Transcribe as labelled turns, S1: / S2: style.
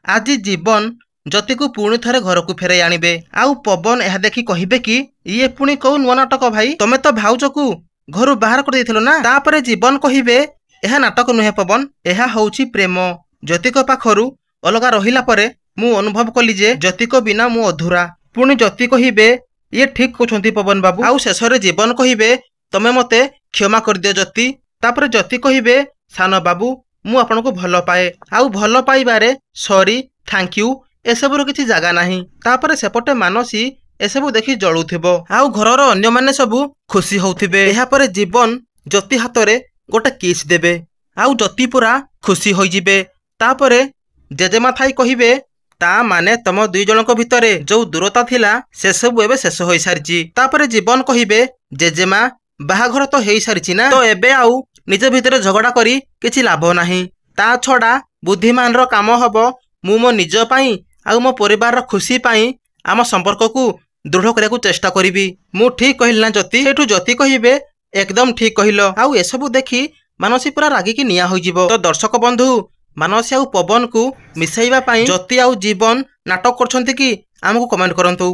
S1: आज जीवन ज्योति को पुणी थे घर को फेर आनिबे। आउ पवन यह देखी कहिबे कि ये पुणी कौ नुआ नाटक भाई, तमे तो भाउज को घर बाहर कर देथिलो ना। तापरे जीवन कहिबे यह नाटक नुहे पवन, यह होउची प्रेम। ज्योति को पाखरु अलगा रहिला परे मु अनुभव कली जे ज्योति को बिना मु अधूरा। पुणी ज्योति कहिबे ये ठीक कहते पवन बाबू। आउ शेष जीवन कहिबे तमे मते क्षमा कर दियो ज्योति। तापरे ज्योति कहिबे सान बाबू मु आपन को भल पाए, आउ भल पाइबारे सॉरी थैंक यू एसबुर किसी जगह नहीं। तापरे सेपटे मानसी एसबू देखी जलुथिबो, आउ घरर अन्य माने सबू खुशी होउथिबे। एहा परे जीवन ज्योति हातरे गोटे किस देबे, आउ ज्योति पूरा खुशी होई जिबे। तापरे जेजेमा थाई कहिबे ता माने तम दुई जनक भितरे जो दूरता थिला से सब एबे शेष होई सारिची। तापरे जीवन कहिबे जेजेमा बाहाघर तो हेई सारिची ना, तो एबे आउ निज भितरे झगड़ा करी किछि लाभ नाही। ता छडा बुद्धिमान रो काम हबो मु मो निज पई आउ मो परिवार रो खुशी पई आम संपर्क को दृढ़ करने को चेष्टा करी। मु ठीक कहली ना ज्योति? सेठू ज्योति कहिबे एकदम ठीक कहल। आउ एसबू देखी मानसी पूरा रागिकी निया होई जिवो। तो दर्शक बंधु मानसी आउ पवन को मिसाइबा पई ज्योति आउ जीवन नाटक करछंती कि आमको कमेंट करंतु।